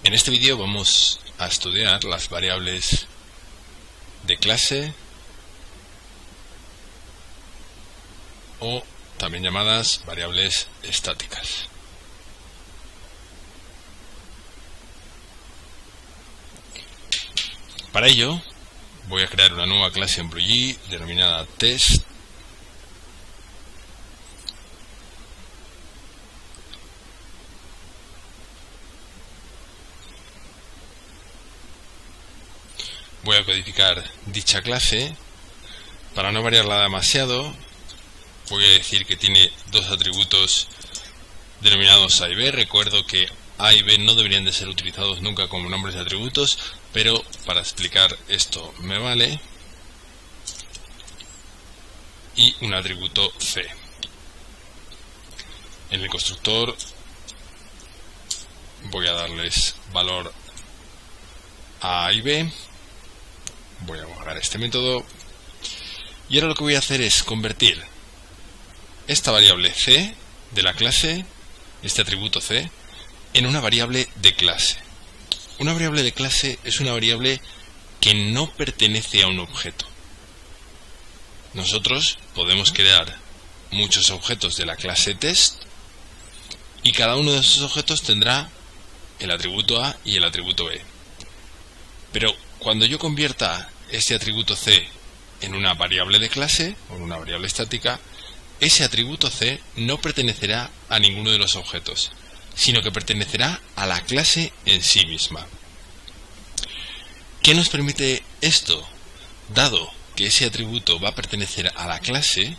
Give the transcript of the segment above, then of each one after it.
En este vídeo vamos a estudiar las variables de clase o también llamadas variables estáticas. Para ello voy a crear una nueva clase en Bluey denominada test. Voy a codificar dicha clase. Para no variarla demasiado, voy a decir que tiene dos atributos denominados A y B. Recuerdo que A y B no deberían de ser utilizados nunca como nombres de atributos, pero para explicar esto me vale. Y un atributo C. En el constructor voy a darles valor A y B. Voy a guardar este método. Y ahora lo que voy a hacer es convertir esta variable C de la clase, este atributo C, en una variable de clase. Una variable de clase es una variable que no pertenece a un objeto. Nosotros podemos crear muchos objetos de la clase test y cada uno de esos objetos tendrá el atributo A y el atributo B. Pero cuando yo convierta este atributo C en una variable de clase o en una variable estática, ese atributo C no pertenecerá a ninguno de los objetos, sino que pertenecerá a la clase en sí misma. ¿Qué nos permite esto? Dado que ese atributo va a pertenecer a la clase,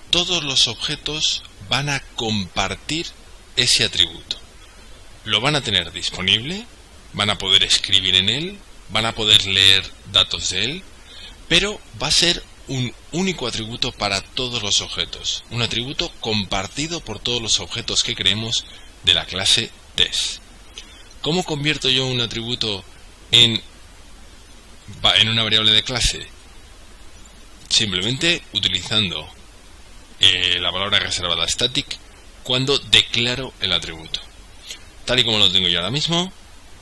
todos los objetos van a compartir ese atributo. Lo van a tener disponible, van a poder escribir en él, van a poder leer datos de él, pero va a ser un único atributo para todos los objetos, un atributo compartido por todos los objetos que creemos de la clase test. ¿Cómo convierto yo un atributo en una variable de clase? Simplemente utilizando la palabra reservada static cuando declaro el atributo. Tal y como lo tengo yo ahora mismo,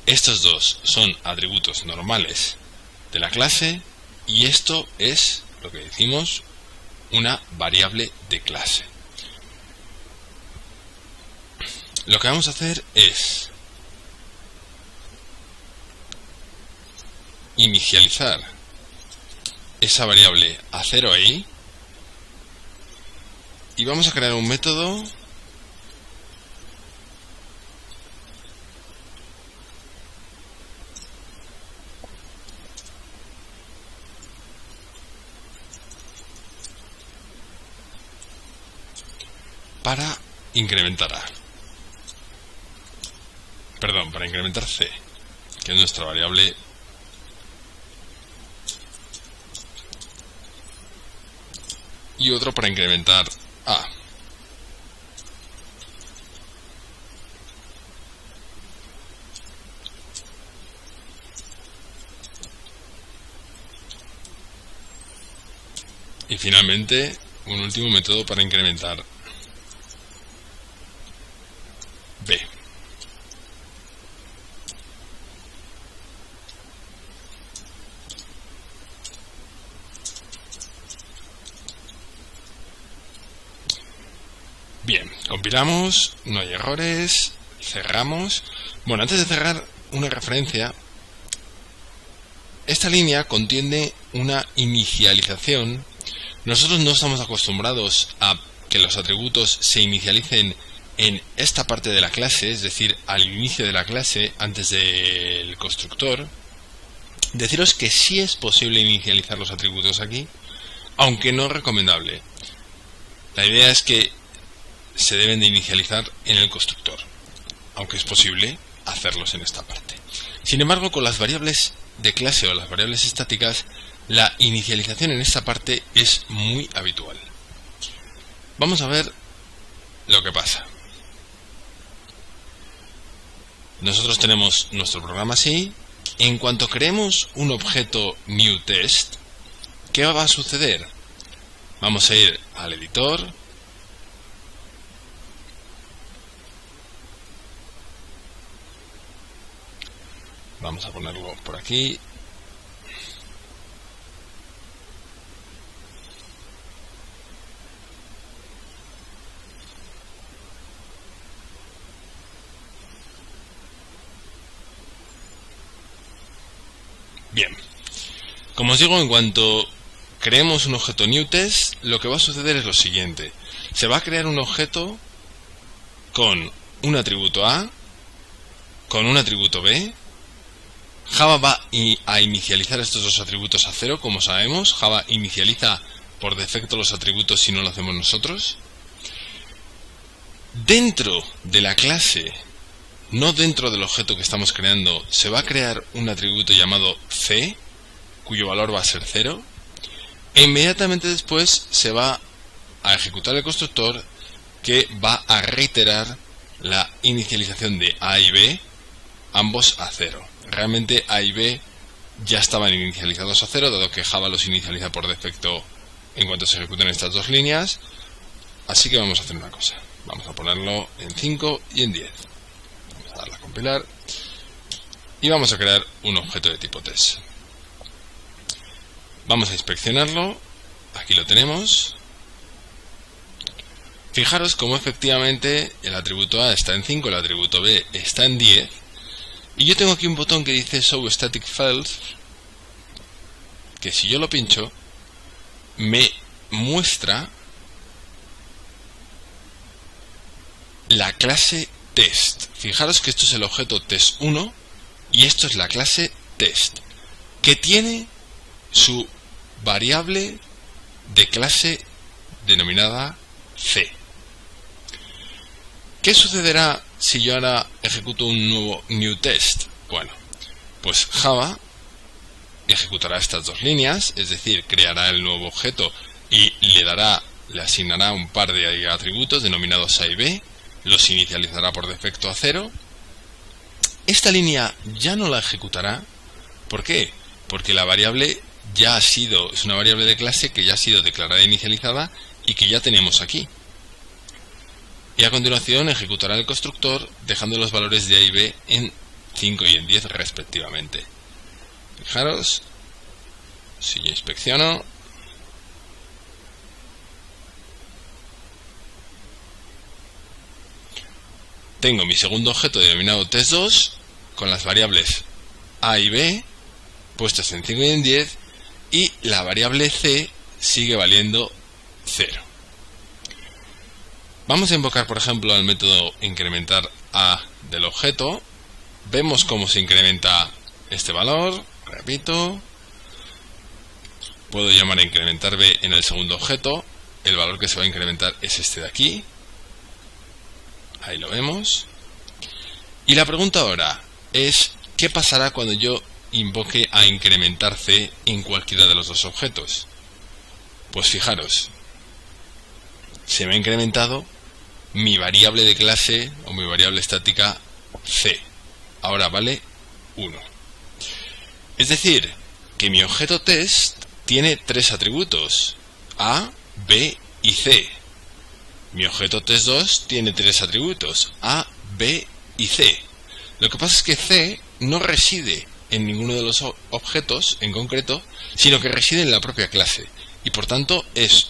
estos dos son atributos normales de la clase y esto es lo que decimos una variable de clase. Lo que vamos a hacer es inicializar esa variable a 0 ahí y vamos a crear un método para incrementar A. Perdón, para incrementar C, que es nuestra variable y otro para incrementar A. Y finalmente un último método para incrementar B. Bien, compilamos, no hay errores, cerramos. Bueno, antes de cerrar, una referencia. Esta línea contiene una inicialización. Nosotros no estamos acostumbrados a que los atributos se inicialicen en esta parte de la clase, es decir, al inicio de la clase, antes del constructor. Deciros que sí es posible inicializar los atributos aquí, aunque no es recomendable. La idea es que se deben de inicializar en el constructor, aunque es posible hacerlos en esta parte. Sin embargo, con las variables de clase o las variables estáticas, la inicialización en esta parte es muy habitual. Vamos a ver lo que pasa. Nosotros tenemos nuestro programa así. En cuanto creemos un objeto newTest, ¿qué va a suceder? Vamos a ir al editor, Vamos a ponerlo por aquí. Bien, como os digo, en cuanto creemos un objeto newTest, lo que va a suceder es lo siguiente. Se va a crear un objeto con un atributo A, con un atributo B. Java va a inicializar estos dos atributos a 0, como sabemos. Java inicializa por defecto los atributos si no lo hacemos nosotros. Dentro de la clase, no dentro del objeto que estamos creando, se va a crear un atributo llamado C, cuyo valor va a ser 0. E inmediatamente después se va a ejecutar el constructor que va a reiterar la inicialización de A y B, ambos a 0. Realmente A y B ya estaban inicializados a 0, dado que Java los inicializa por defecto en cuanto se ejecuten estas dos líneas. Así que vamos a hacer una cosa. Vamos a ponerlo en 5 y en 10. Vamos a darle a compilar. Y vamos a crear un objeto de tipo test. Vamos a inspeccionarlo. Aquí lo tenemos. Fijaros cómo efectivamente el atributo A está en 5, el atributo B está en 10. Y yo tengo aquí un botón que dice Show Static Files, que si yo lo pincho, me muestra la clase test. Fijaros que esto es el objeto test1 y esto es la clase test, que tiene su variable de clase denominada C. ¿Qué sucederá si yo ahora ejecuto un nuevo newTest? Bueno, pues Java ejecutará estas dos líneas, es decir, creará el nuevo objeto y le asignará un par de atributos denominados A y B, los inicializará por defecto a 0. Esta línea ya no la ejecutará. ¿Por qué? Porque la variable es una variable de clase que ya ha sido declarada e inicializada y que ya tenemos aquí. Y a continuación ejecutará el constructor dejando los valores de A y B en 5 y en 10 respectivamente. Fijaros, si yo inspecciono, tengo mi segundo objeto denominado test2 con las variables A y B puestas en 5 y en 10 y la variable C sigue valiendo 0. Vamos a invocar, por ejemplo, al método incrementar A del objeto. Vemos cómo se incrementa este valor. Repito. Puedo llamar a incrementar B en el segundo objeto. El valor que se va a incrementar es este de aquí. Ahí lo vemos. Y la pregunta ahora es, ¿qué pasará cuando yo invoque a incrementar C en cualquiera de los dos objetos? Pues fijaros, se me ha incrementado mi variable de clase o mi variable estática C. Ahora vale 1. Es decir, que mi objeto test tiene tres atributos, A, B y C. Mi objeto test2 tiene tres atributos, A, B y C. Lo que pasa es que C no reside en ninguno de los objetos en concreto, sino que reside en la propia clase. Y por tanto es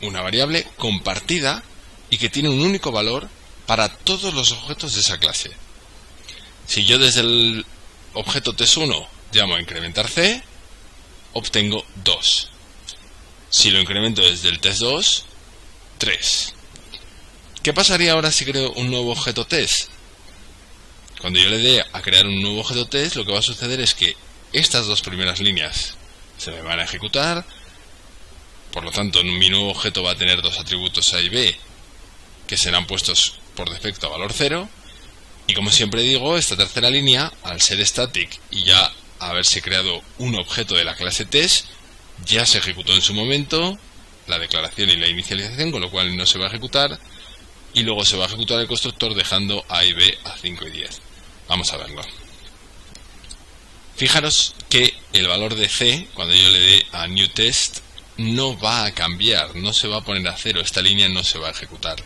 una variable compartida y que tiene un único valor para todos los objetos de esa clase. Si yo desde el objeto test1 llamo a incrementar C, obtengo 2. Si lo incremento desde el test2, 3. ¿Qué pasaría ahora si creo un nuevo objeto test? Cuando yo le dé a crear un nuevo objeto test, lo que va a suceder es que estas dos primeras líneas se me van a ejecutar. Por lo tanto, mi nuevo objeto va a tener dos atributos A y B que serán puestos por defecto a valor 0. Y como siempre digo, esta tercera línea, al ser static y ya haberse creado un objeto de la clase test, ya se ejecutó en su momento la declaración y la inicialización, con lo cual no se va a ejecutar. Y luego se va a ejecutar el constructor dejando A y B a 5 y 10. Vamos a verlo. Fijaros que el valor de C, cuando yo le dé a newTest, no va a cambiar, no se va a poner a 0, esta línea no se va a ejecutar.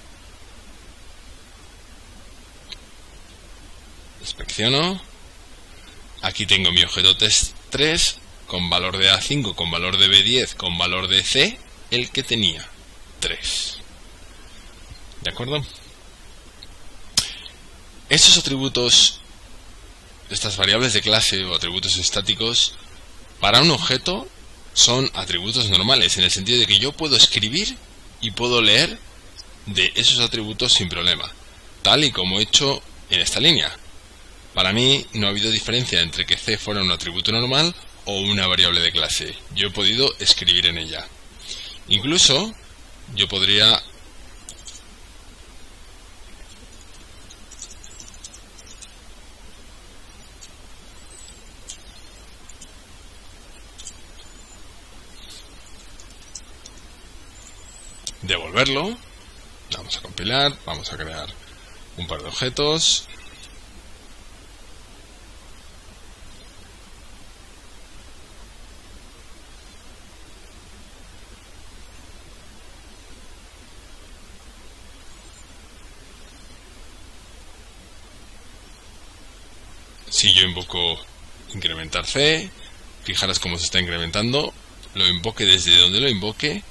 Inspecciono. aquí tengo mi objeto test3 con valor de A5, con valor de B10, con valor de C, el que tenía 3. ¿De acuerdo? Estos atributos, estas variables de clase o atributos estáticos, para un objeto son atributos normales, en el sentido de que yo puedo escribir y puedo leer de esos atributos sin problema, tal y como he hecho en esta línea. Para mí no ha habido diferencia entre que C fuera un atributo normal o una variable de clase. Yo he podido escribir en ella. Incluso yo podría devolverlo. Vamos a compilar, vamos a crear un par de objetos. Si yo invoco incrementar C, fijaros cómo se está incrementando. Lo invoque desde donde lo invoque.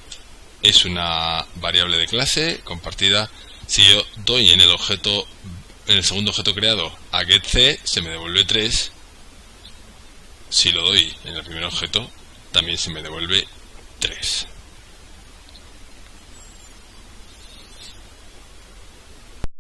Es una variable de clase compartida. Si yo doy en el objeto, en el segundo objeto creado, a getC, se me devuelve 3. Si lo doy en el primer objeto, también se me devuelve 3.